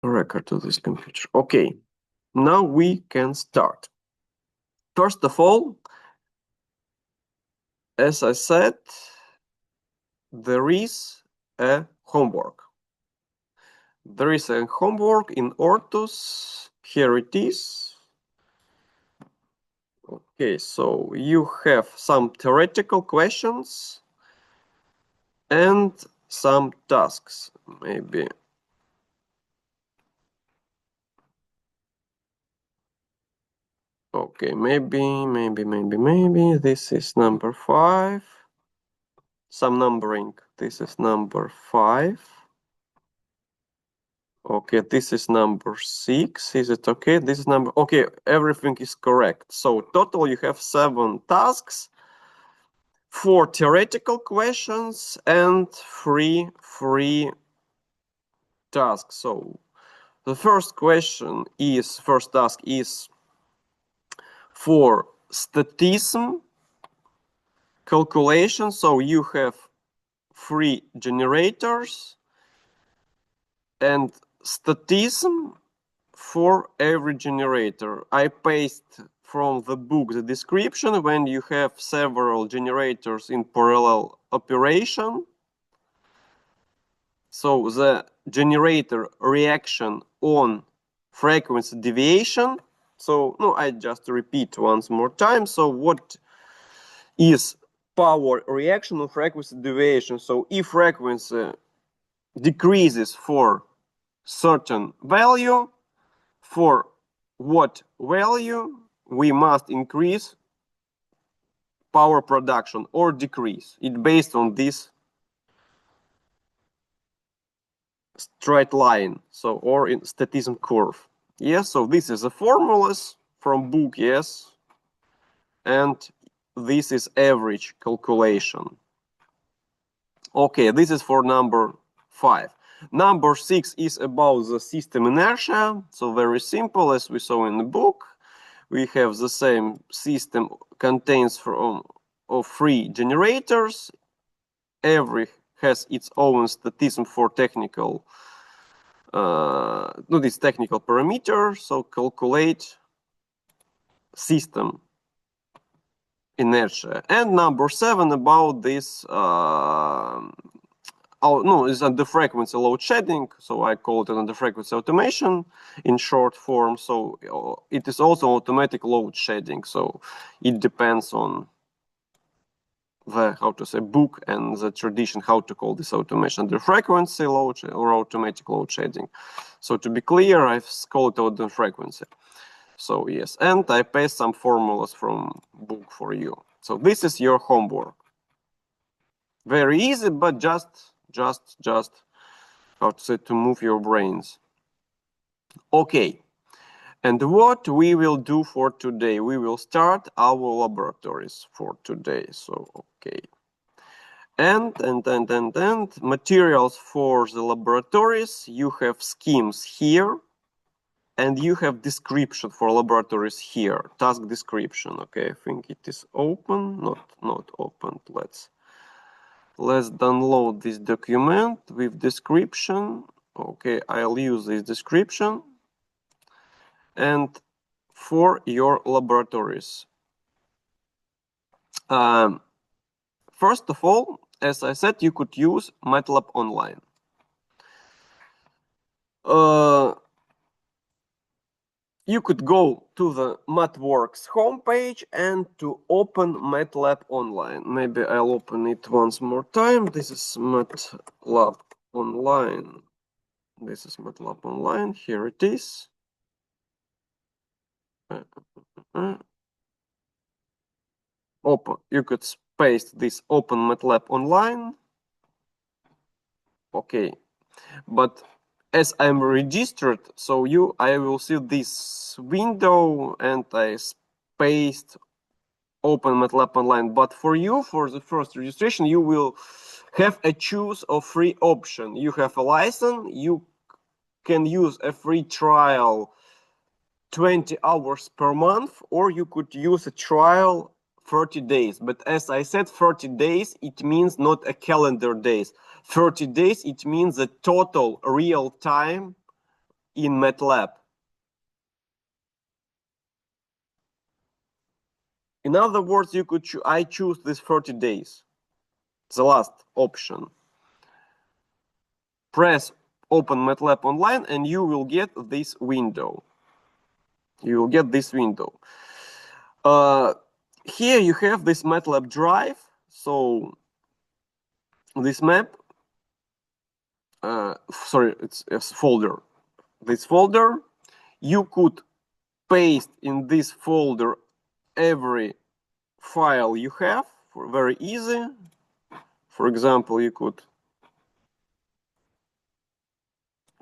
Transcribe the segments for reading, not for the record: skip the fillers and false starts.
record to this computer. Okay, now we can start. First of all, as I said, there is a homework. There is a homework in Ortus. Here it is. Okay, so you have some theoretical questions and some tasks, maybe. Okay, maybe this is number 5. Some numbering. This is number 5. Okay, this is number 6. Is it okay? This is number... Okay, everything is correct. So total you have 7 tasks, 4 theoretical questions, and 3 free tasks. So the first task is for statism calculation. So you have 3 generators and statism for every generator. I paste from the book the description when you have several generators in parallel operation. So the generator reaction on frequency deviation. So no, I just repeat once more time. So what is power reaction on frequency deviation? So if frequency decreases for certain value, for what value we must increase power production or decrease it based on this straight line, so or in statism curve. Yes, so this is the formulas from book, yes, and this is average calculation. Okay, this is for number 5. Number 6 is about the system inertia. So very simple, as we saw in the book. We have the same system contains of 3 generators. Every has its own statism for technical this technical parameter. So calculate system inertia. And number 7 about this is under frequency load shedding. So I call it under frequency automation in short form. So it is also automatic load shedding. So it depends on the book and the tradition how to call this automation, under frequency load or automatic load shedding. So to be clear, I've called it under frequency. So yes, and I paste some formulas from book for you. So this is your homework. Very easy, but just to move your brains. Okay, and what we will do for today? We will start our laboratories for today. So okay, and materials for the laboratories. You have schemes here, and you have description for laboratories here. Task description. Okay, I think it is open. Not open. Let's download this document with description. Okay, I'll use this description. And for your laboratories. First of all, as I said, you could use MATLAB Online. You could go to the MathWorks homepage and to open MATLAB Online. Maybe I'll open it once more time. This is MATLAB Online. This is MATLAB Online. Here it is. Open. You could paste this open MATLAB Online. Okay, but as I'm registered, so I will see this window and I paste open MATLAB Online. But for you, for the first registration, you will have a choose of 3 option. You have a license, you can use a free trial 20 hours per month, or you could use a trial 30 days. But as I said, 30 days, it means not a calendar days. 30 days, it means the total real time in MATLAB. In other words, you could I choose this 30 days. The last option. Press open MATLAB online and you will get this window. You will get this window. Here you have this MATLAB drive. So this map, sorry, it's a folder. This folder, you could paste in this folder every file you have, very easy. For example, you could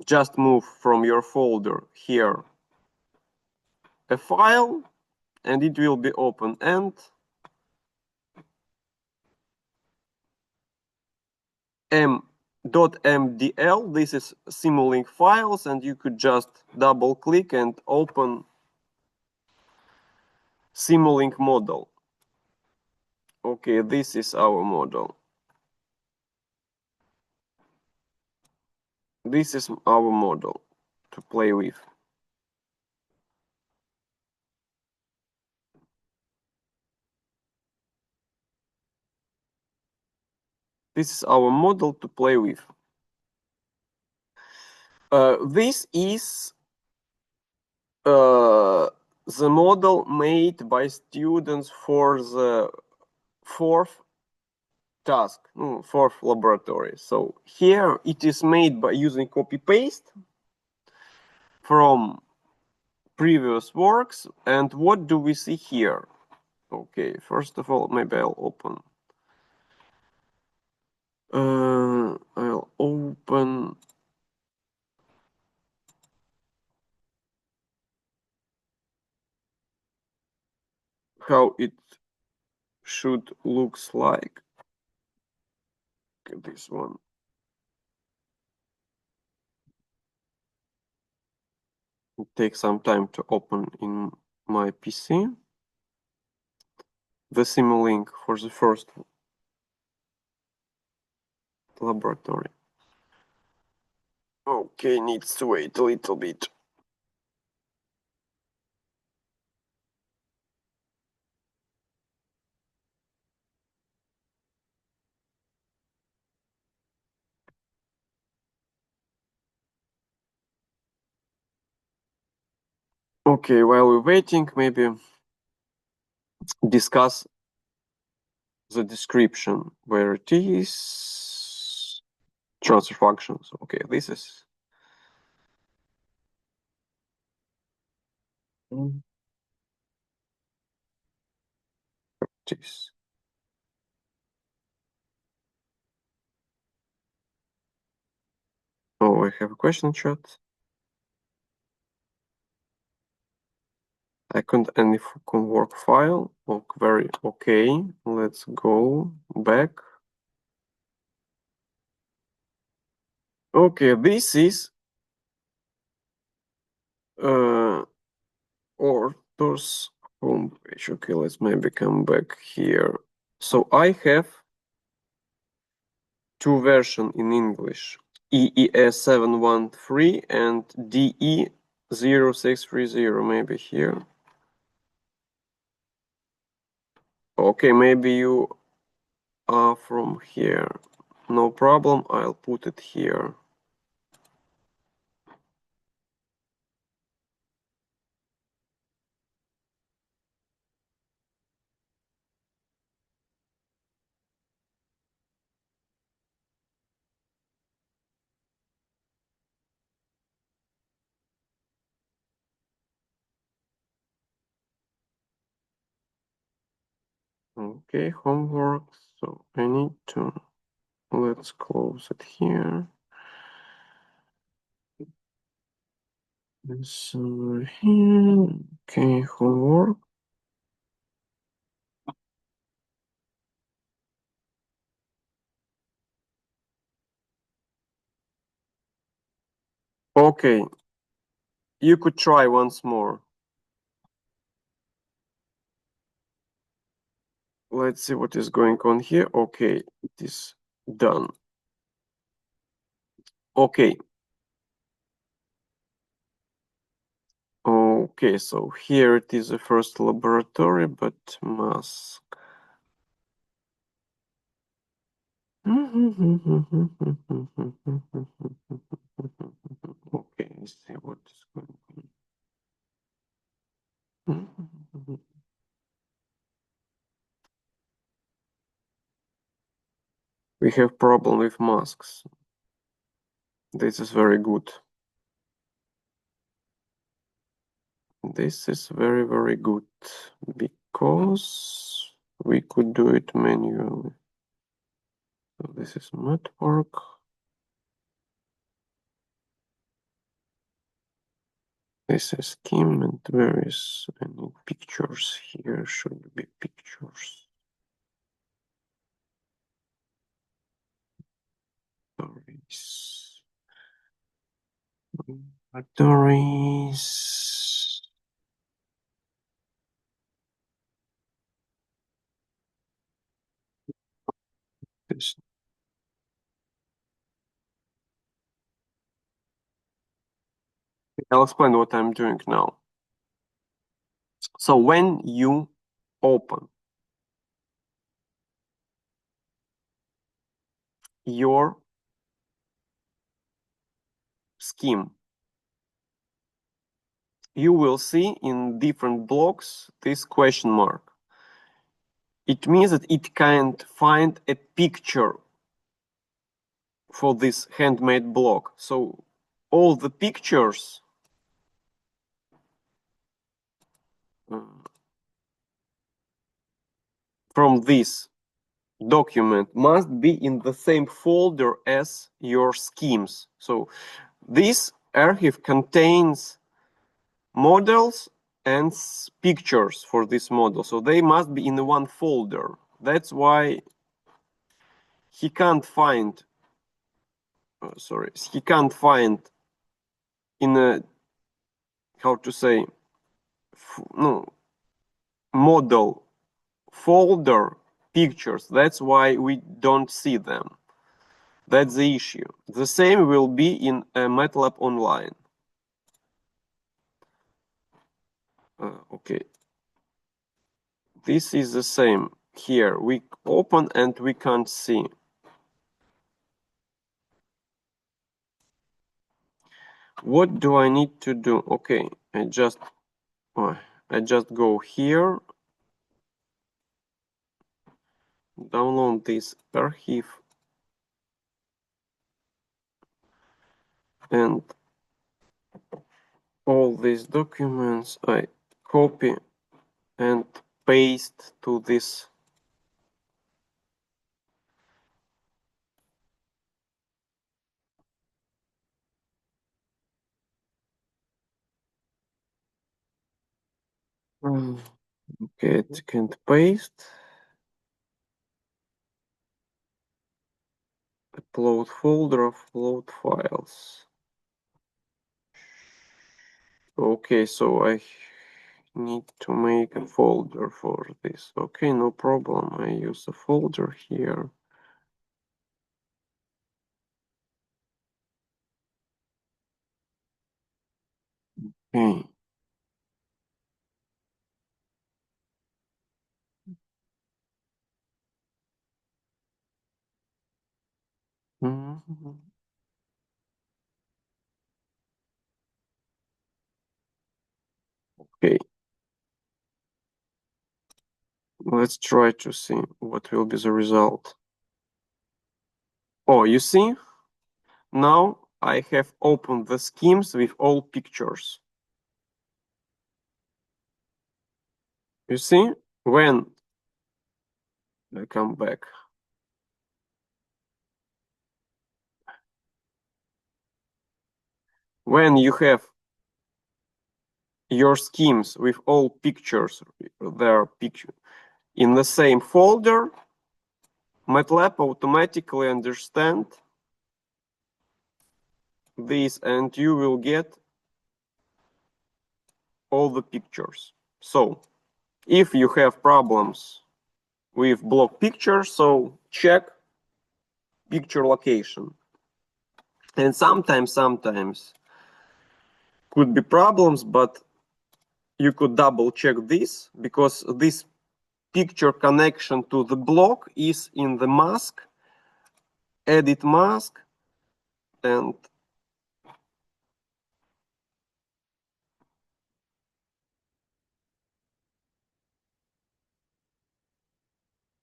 just move from your folder here a file and it will be open, and m.mdl, this is Simulink files, and you could just double click and open Simulink model. Okay, this is our model. This is our model to play with. This is our model to play with. This is the model made by students for the fourth task, fourth laboratory. So here it is made by using copy-paste from previous works. And what do we see here? Okay, first of all, maybe I'll open. I'll open how it should looks like. Okay, this one. It takes some time to open in my PC. The Simulink for the first laboratory. Okay, needs to wait a little bit. Okay, while we're waiting, maybe discuss the description where it is. Transfer functions. Okay, this is this. Oh, I have a question chat. I couldn't any work file. Oh, very okay. Let's go back. Okay, this is author's homepage. Okay, let's maybe come back here. So I have two versions in English, EES 713 and DE 0630, maybe here. Okay, maybe you are from here. No problem, I'll put it here. Okay, homework. So I need to, let's close it here. So here, okay, homework. Okay, you could try once more. Let's see what is going on here. Okay, it is done. Okay. Okay, so here it is the first laboratory, but mask. Okay, let's see what is going on. We have problem with masks. This is very good. This is very, very good because we could do it manually. So this is network. This is scheme, and there is any pictures here. Should be pictures. Laboratories. This. I'll explain what I'm doing now. So when you open your scheme, you will see in different blocks this question mark. It means that it can't find a picture for this handmade block. So all the pictures from this document must be in the same folder as your schemes. So this archive contains models and pictures for this model. So they must be in one folder. That's why he can't find, he can't find in a, how to say, no, model folder pictures. That's why we don't see them. That's the issue. The same will be in MATLAB Online. Okay. This is the same here. We open and we can't see. What do I need to do? Okay, I just go here, download this archive, and all these documents I copy and paste to this. Okay, it can't paste. Upload folder, upload files. Okay, so I need to make a folder for this. Okay, no problem. I use a folder here. Okay. Mhm. Okay. Let's try to see what will be the result. Oh, you see? Now I have opened the schemes with all pictures. You see? When I come back. When you have your schemes with all pictures, their picture in the same folder, MATLAB automatically understand this and you will get all the pictures. So if you have problems with block pictures, so check picture location. And sometimes could be problems, but you could double check this, because this picture connection to the block is in the mask, edit mask, and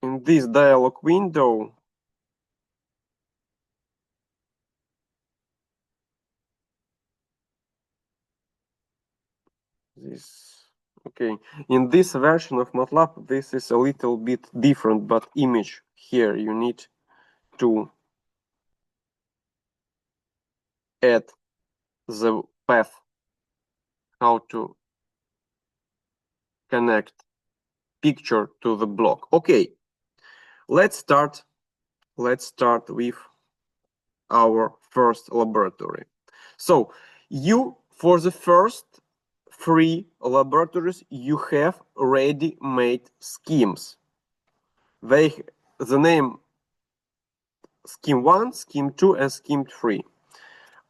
in this dialog window, okay, in this version of MATLAB, this is a little bit different, but image here, you need to add the path, how to connect picture to the block. Okay, let's start with our first laboratory. So for the first 3 laboratories, you have ready-made schemes. The name scheme 1, scheme 2, and scheme 3.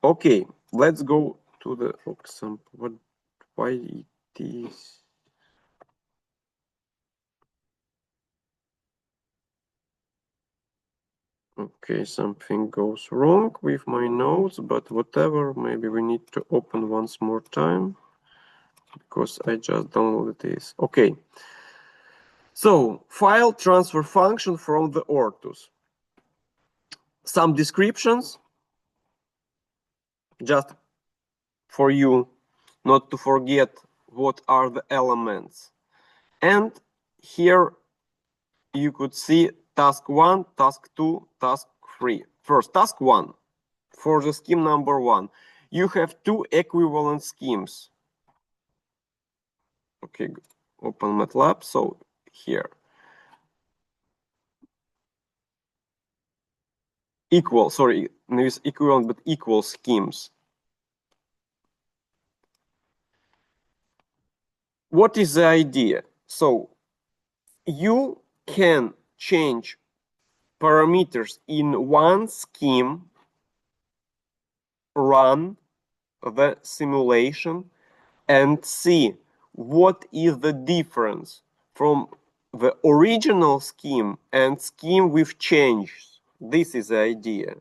Okay, let's go to the example. Why it is? Okay, something goes wrong with my notes, but whatever, maybe we need to open once more time, because I just downloaded this. Okay, so file transfer function from the ortus. Some descriptions, just for you not to forget what are the elements. And here you could see task 1, task 2, task 3. First, task 1. For the scheme number 1, you have 2 equivalent schemes. Okay, open MATLAB. So here, sorry, there is equivalent, but equal schemes. What is the idea? So you can change parameters in one scheme, run the simulation, and see what is the difference from the original scheme and scheme with changes. This is the idea.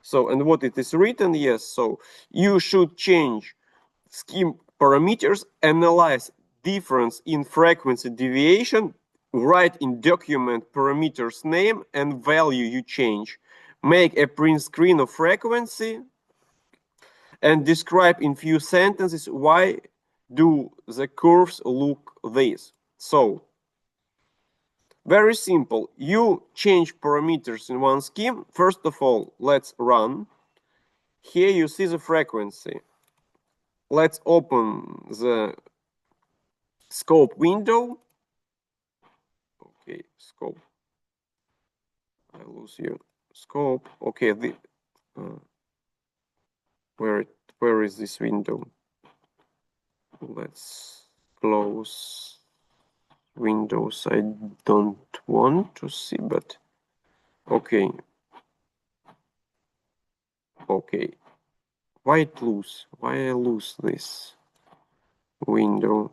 So, and what it is written, yes, so you should change scheme parameters, analyze difference in frequency deviation, write in document parameters name and value you change, make a print screen of frequency, and describe in few sentences why do the curves look this. So, very simple. You change parameters in one scheme. First of all, let's run. Here you see the frequency. Let's open the scope window. Okay, scope. I lose you. Scope. Okay, where is this window? Let's close windows I don't want to see, but okay. Okay. Why it lose? Why I lose this window?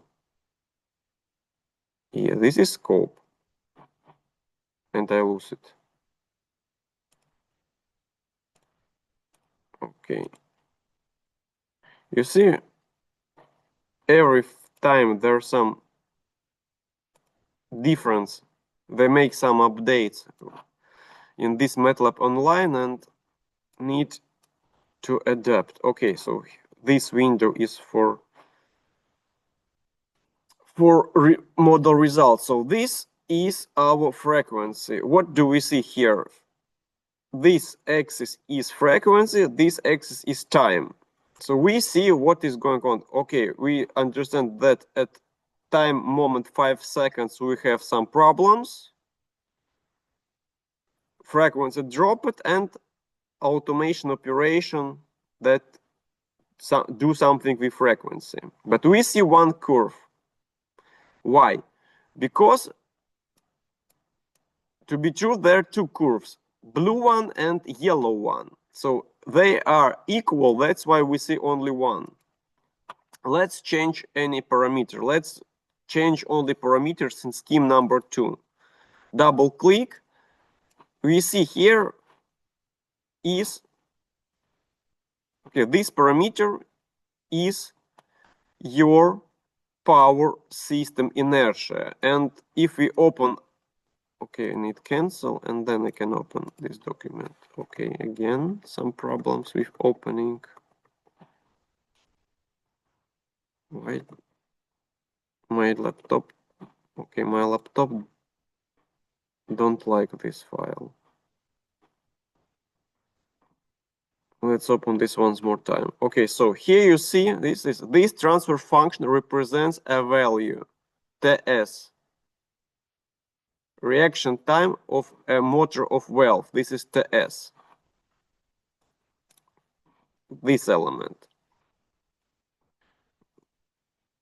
Yeah, this is scope. And I lose it. Okay. You see, every time there's some difference, they make some updates in this MATLAB online and need to adapt. Okay, so this window is for model results. So this is our frequency. What do we see here? This axis is frequency, this axis is time. So we see what is going on. Okay, we understand that at time moment 5 seconds we have some problems. Frequency dropped and automation operation that do something with frequency. But we see one curve. Why? Because to be true, there are 2 curves, blue one and yellow one. So they are equal, that's why we see only one. let's change any parameter. Let's change all the parameters in scheme number 2. Double click. We see here is, okay, this parameter is your power system inertia. And if we open, okay, I need cancel, and then I can open this document. Okay, again, some problems with opening. Why my laptop, okay, my laptop don't like this file. Let's open this once more time. Okay, so here you see this transfer function represents a value, TS, reaction time of a motor of valve. This is TS, this element.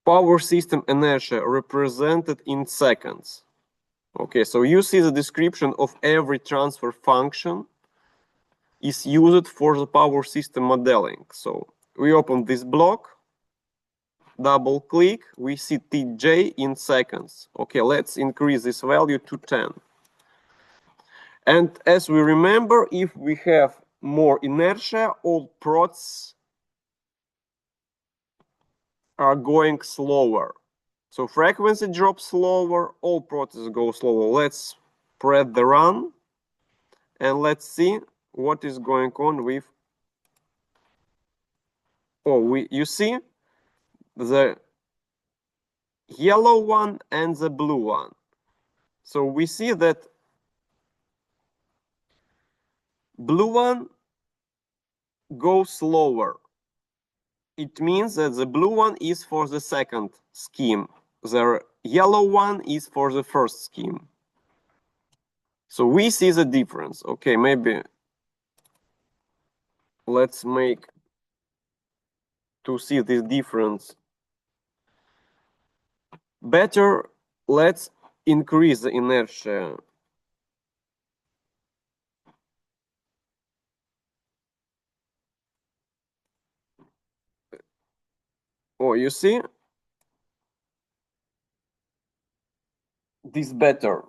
Power system inertia represented in seconds. Okay, so you see the description of every transfer function is used for the power system modeling. So we open this block, double click, we see TJ in seconds. Okay, let's increase this value to 10. And as we remember, if we have more inertia, all prods are going slower. So frequency drops slower, all processes go slower. Let's press the run and let's see what is going on with, you see the yellow one and the blue one. So we see that blue one goes slower. It means that the blue one is for the second scheme. The yellow one is for the first scheme. So we see the difference. Okay, maybe let's make to see this difference better. Let's increase the inertia. Oh, you see? This better.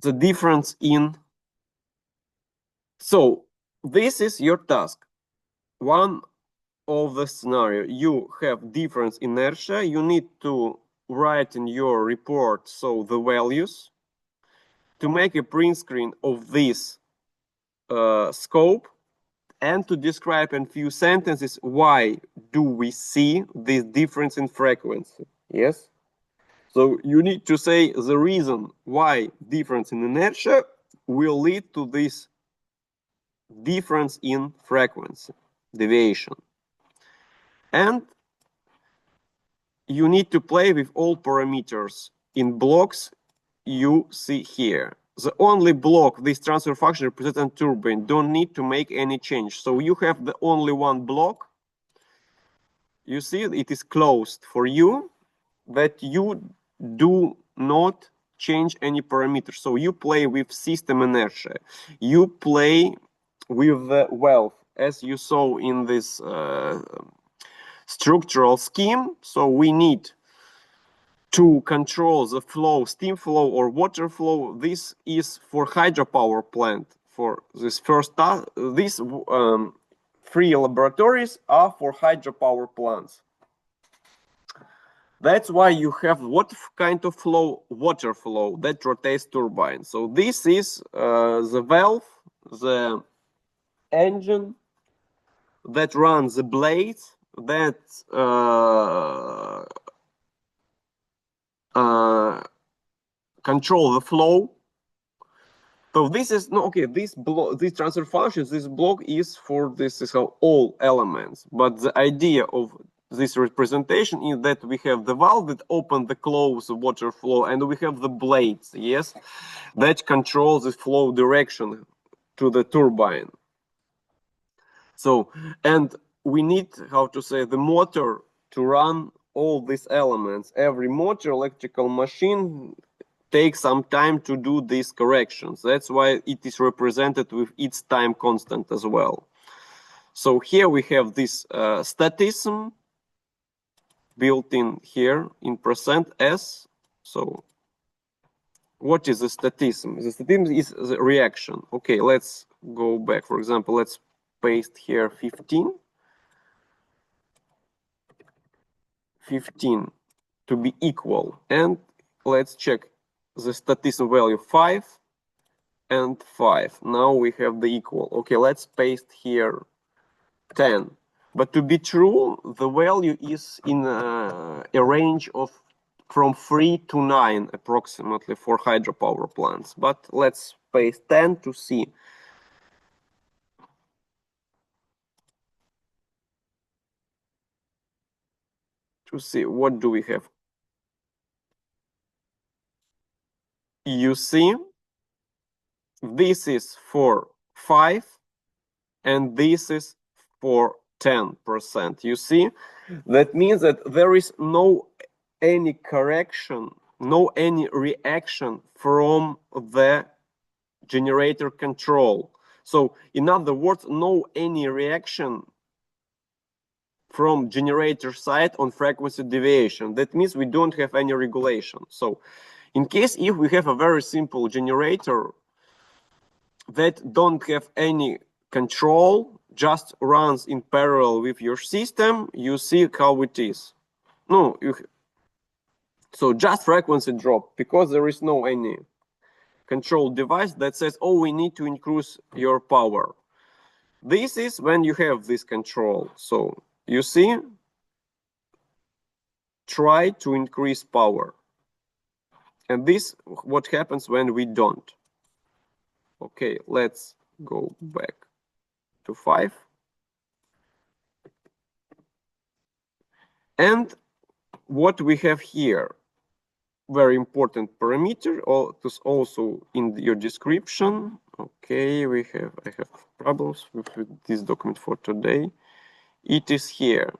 The difference in. So this is your task. One of the scenario, you have difference inertia. You need to write in your report so the values to make a print screen of this scope and to describe in few sentences why do we see this difference in frequency. Yes. So you need to say the reason why difference in inertia will lead to this difference in frequency, deviation. And you need to play with all parameters in blocks you see here. The only block this transfer function represents turbine. Don't need to make any change. So you have the only one block. You see it is closed for you that you do not change any parameters. So you play with system inertia. You play with the valve as you saw in this structural scheme. So we need to control the flow, steam flow or water flow. This is for hydropower plant. For this first task, these 3 laboratories are for hydropower plants. That's why you have what kind of flow? Water flow that rotates turbine. So this is the valve, the engine that runs the blades that control the flow. So this is no okay. This block, these transfer functions, this block is for this is how all elements. But the idea of this representation is that we have the valve that open the close water flow, and we have the blades, yes, that controls the flow direction to the turbine. So, and we need how to say the motor to run all these elements. Every motor, electrical machine take some time to do these corrections. That's why it is represented with its time constant as well. So here we have this statism built in here in percent S. So what is the statism? The statism is the reaction. Okay, let's go back. For example, let's paste here 15 to be equal. And let's check the statism value 5 and 5. Now we have the equal. Okay, let's paste here 10. But to be true, the value is in a range of from 3 to 9 approximately for hydropower plants. But let's paste 10 to see. To see what do we have. You see, this is for 5 and this is for 10%. You see, that means that there is no any correction, no any reaction from the generator control. So in other words, no any reaction from generator side on frequency deviation. That means we don't have any regulation. So in case if we have a very simple generator that don't have any control, just runs in parallel with your system, you see how it is. No, so just frequency drop because there is no any control device that says, oh, we need to increase your power. This is when you have this control. So you see, try to increase power. And this what happens when we don't. Okay, let's go back to 5. And what we have here, very important parameter, also in your description. Okay, I have problems with this document for today. It is here,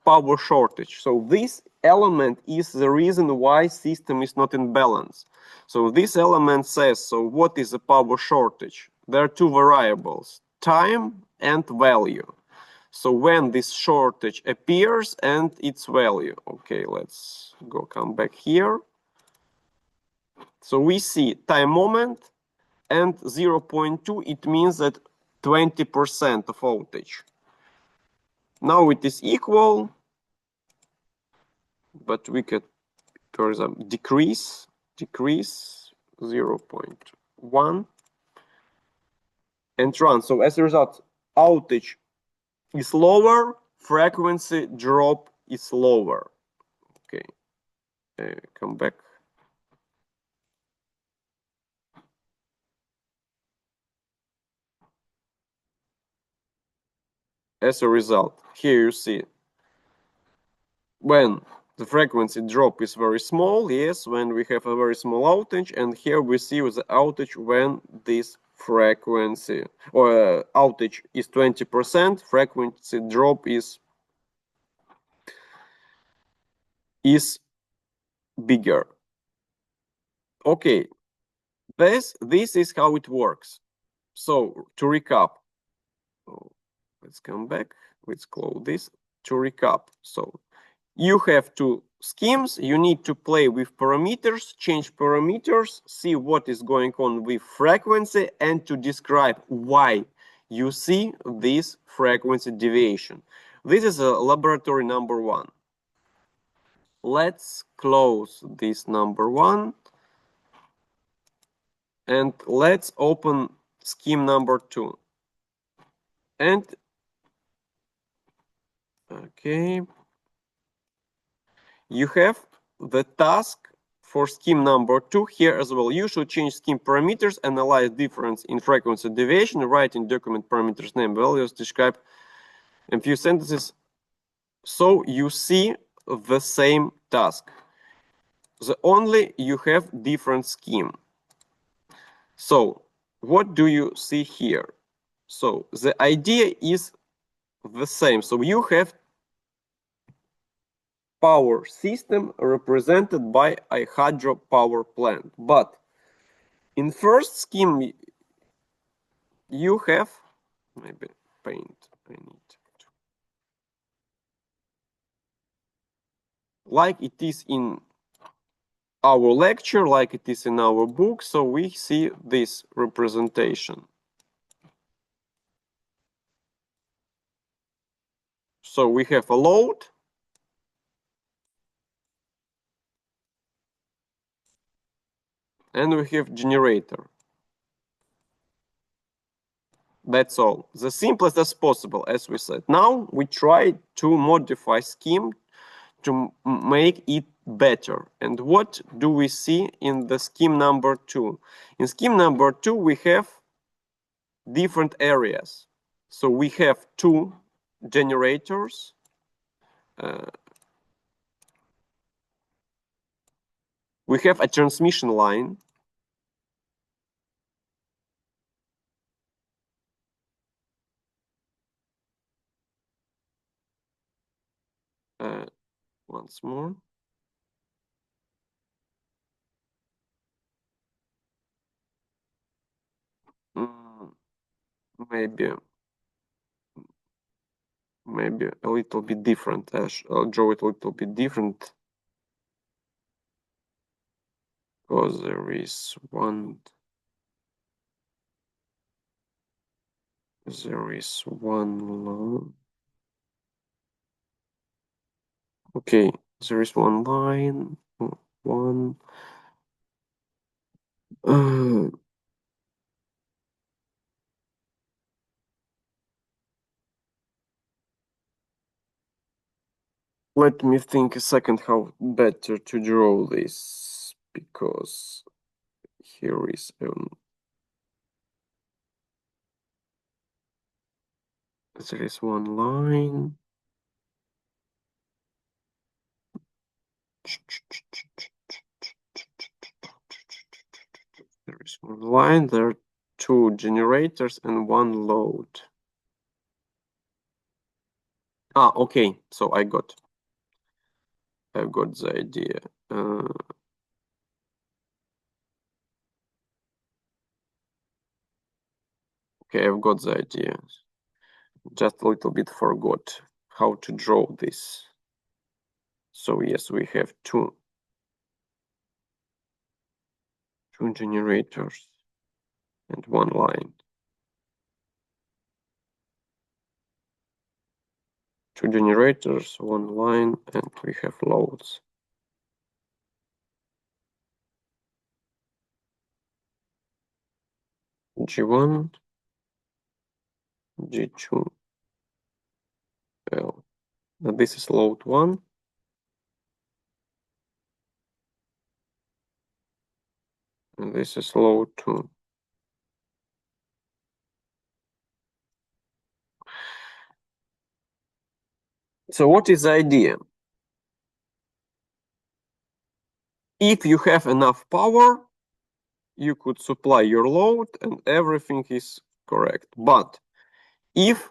power shortage. So this element is the reason why system is not in balance. So this element says, so what is a power shortage? There are two variables, time and value. So when this shortage appears and its value. Okay, let's come back here. So we see time moment and 0.2, it means that 20% of voltage. Now it is equal, but we could, for example, decrease 0.1 and run. So as a result, outage is lower, frequency drop is lower. Okay, come back. As a result, here you see when the frequency drop is very small, yes, when we have a very small outage, and here we see the outage when this frequency or outage is 20%, frequency drop is bigger. Okay, this is how it works. So to recap, let's come back, let's close this. To recap, so you have two schemes, you need to play with parameters, change parameters, see what is going on with frequency, and to describe why you see this frequency deviation. This is a laboratory number 1. Let's close this number 1 and let's open scheme number 2. And okay, you have the task for scheme number 2 here as well. You should change scheme parameters, analyze difference in frequency deviation, write in document parameters name values, describe in few sentences. So you see the same task. The only you have different scheme. So what do you see here? So the idea is the same. So you have power system represented by a hydropower plant. But in first scheme, you have maybe paint I need to, like it is in our lecture, like it is in our book, so we see this representation. So we have a load, and we have generator. That's all. The simplest as possible, as we said. Now we try to modify scheme to make it better. And what do we see in the scheme number 2? In scheme number 2, we have different areas. So we have 2 generators. We have a transmission line. Once more. Maybe a little bit different. I'll draw it a little bit different because there is one line. Okay, there is one line. One. Let me think a second how better to draw this, because here is there is one line. There is one line, there are 2 generators and 1 load. Okay, so I've got the idea. Okay, I've got the idea. Just a little bit forgot how to draw this. So yes, we have two generators and 1 line. 2 generators, 1 line, and we have loads. G1, G2, L. Now this is load 1. And this is load 2. So what is the idea? If you have enough power, you could supply your load and everything is correct. But if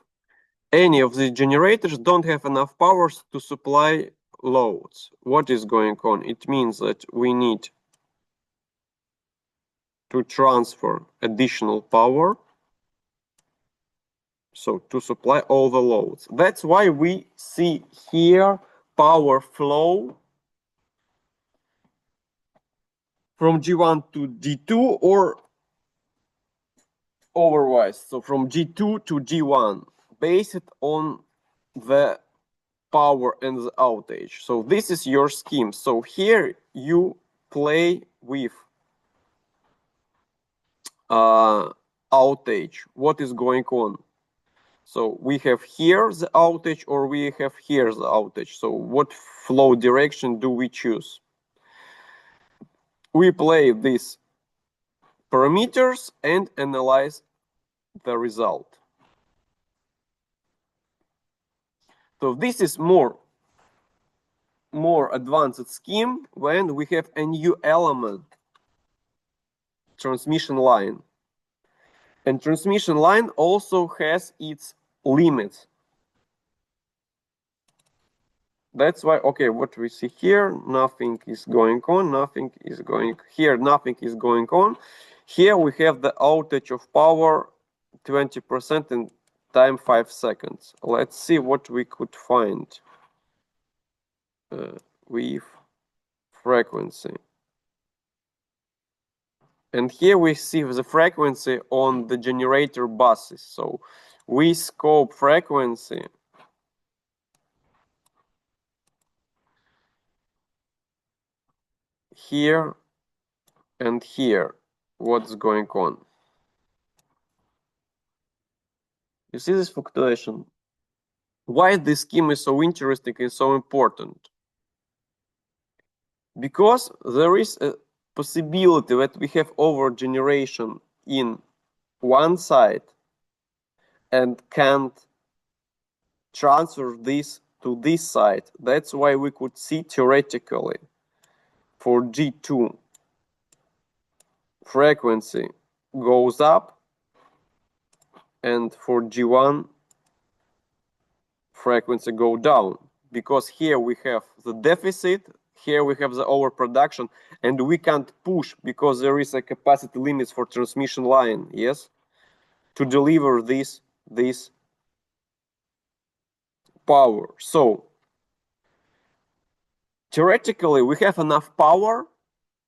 any of the generators don't have enough powers to supply loads, what is going on? It means that we need to transfer additional power, so to supply all the loads. That's why we see here power flow from G1 to G2 or otherwise, so from G2 to G1, based on the power and the outage. So this is your scheme. So here you play with outage. What is going on? So we have here the outage or we have here the outage. So what flow direction do we choose? We play these parameters and analyze the result. So this is more advanced scheme when we have a new element, transmission line. And transmission line also has its limits. That's why, okay, what we see here, nothing is going on, nothing is going here, nothing is going on. Here we have the outage of power 20% and time 5 seconds. Let's see what we could find with frequency. And here we see the frequency on the generator buses. So we scope frequency here and here. What's going on? You see this fluctuation? Why this scheme is so interesting and so important? Because there is a possibility that we have overgeneration in one side and can't transfer this to this side. That's why we could see theoretically for G2 frequency goes up and for G1 frequency go down, because here we have the deficit, here we have the overproduction, and we can't push because there is a capacity limits for transmission line, yes, to deliver this power. So theoretically we have enough power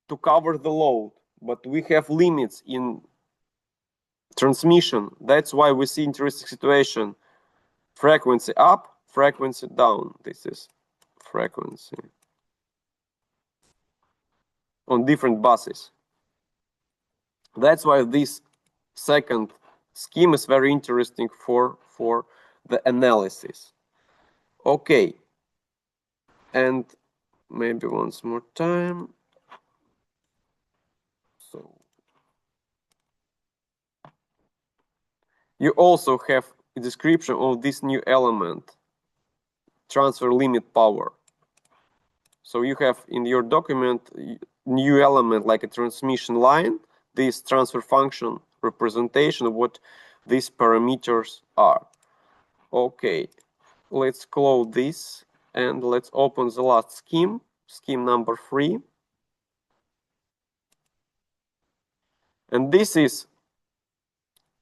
to cover the load, but we have limits in transmission. That's why we see interesting situation. Frequency up, frequency down. This is frequency on different buses. That's why this second scheme is very interesting for the analysis. Okay, and maybe once more time. So you also have a description of this new element, transfer limit power. So you have in your document new element like a transmission line, this transfer function representation of what these parameters are. Okay, let's close this and let's open the last scheme, scheme number 3. And this is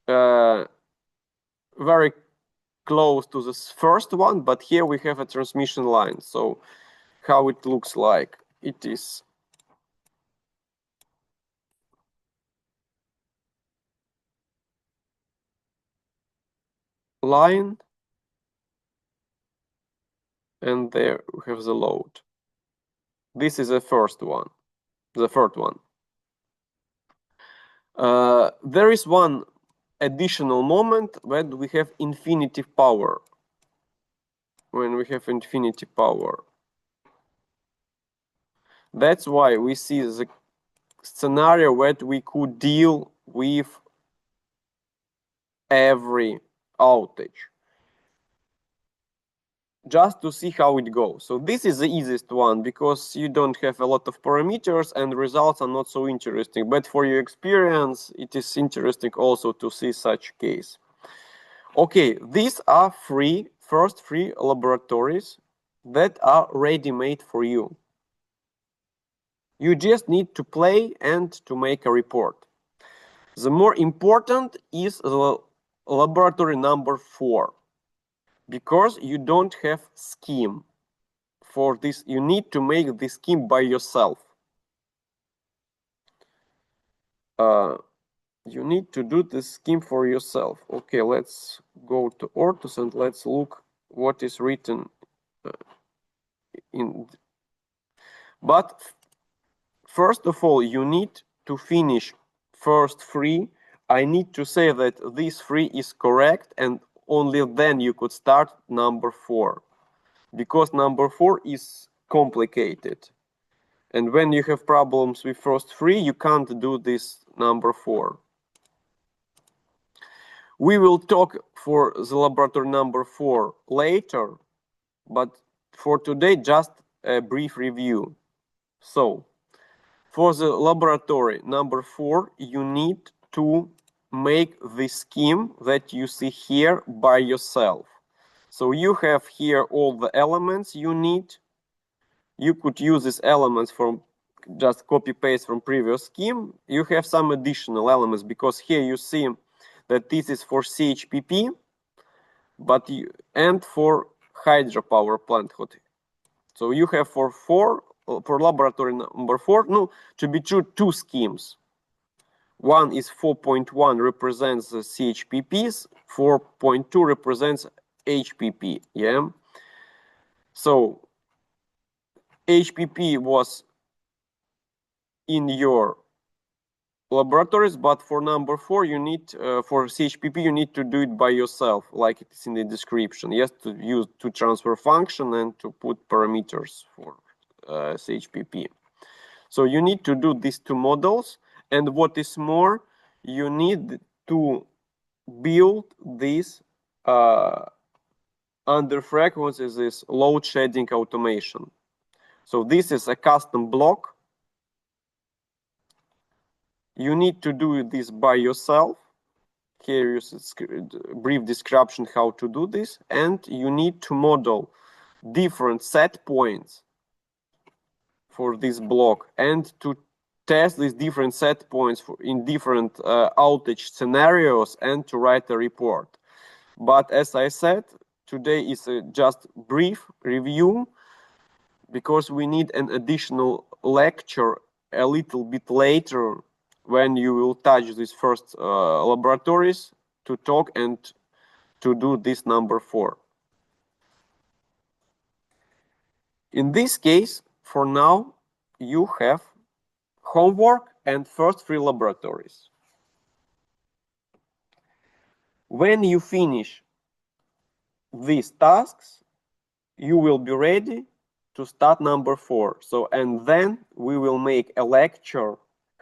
very close to this first one, but here we have a transmission line. So how it looks like, it is line, and there we have the load. This is the first one, the third one. There is one additional moment when we have infinity power. When we have infinity power. That's why we see the scenario where we could deal with every outage, just to see how it goes. So this is the easiest one because you don't have a lot of parameters and results are not so interesting. But for your experience, it is interesting also to see such case. Okay, these are first three laboratories that are ready-made for you. You just need to play and to make a report. The more important is the laboratory number 4, because you don't have scheme for this. You need to make the scheme by yourself. You need to do the scheme for yourself. Okay, let's go to Ortus and let's look what is written in. But first of all, you need to finish first 3. I need to say that this 3 is correct, and only then you could start number 4, because number 4 is complicated. And when you have problems with first 3, you can't do this number 4. We will talk for the laboratory number 4 later, but for today, just a brief review. So, for the laboratory number 4, you need to make the scheme that you see here by yourself. So you have here all the elements you need. You could use these elements from just copy paste from previous scheme. You have some additional elements because here you see that this is for CHPP but and for hydropower plant. So you have for laboratory number 4, no, to be true, two schemes. One is 4.1 represents the CHPPs, 4.2 represents HPP. Yeah. So HPP was in your laboratories, but for number 4 you need for CHPP you need to do it by yourself, like it is in the description. Yes, to use to transfer function and to put parameters for CHPP. So you need to do these two models, and what is more, you need to build this under frequencies, this load shedding automation. So this is a custom block. You need to do this by yourself. Here is a brief description how to do this, and you need to model different set points for this block and to test these different set points in different outage scenarios and to write a report. But as I said, today is a just brief review because we need an additional lecture a little bit later when you will touch these first laboratories to talk and to do this number 4. In this case, for now, you have homework and first 3 laboratories. When you finish these tasks, you will be ready to start number 4. So, and then we will make a lecture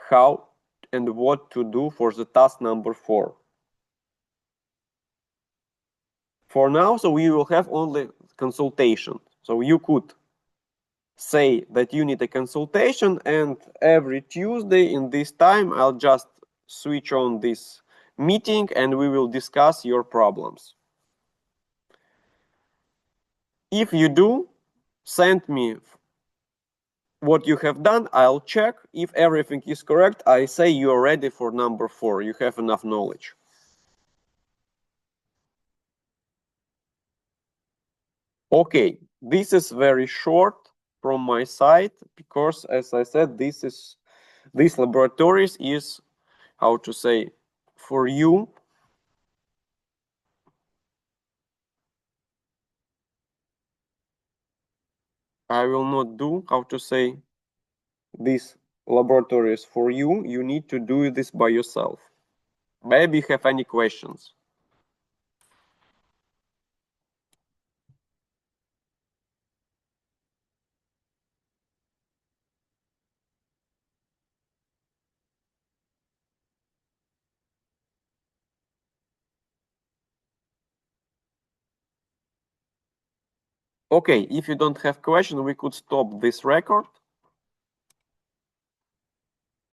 how and what to do for the task number 4. For now, so we will have only consultation. So you could say that you need a consultation, and every Tuesday in this time, I'll just switch on this meeting and we will discuss your problems. If you do, send me what you have done. I'll check. If everything is correct, I say you are ready for number 4. You have enough knowledge. Okay, this is very short from my side because, as I said, this laboratories is, how to say, for you. I will not do, how to say, this laboratories for you. You need to do this by yourself. Maybe you have any questions. Okay, if you don't have question, we could stop this record.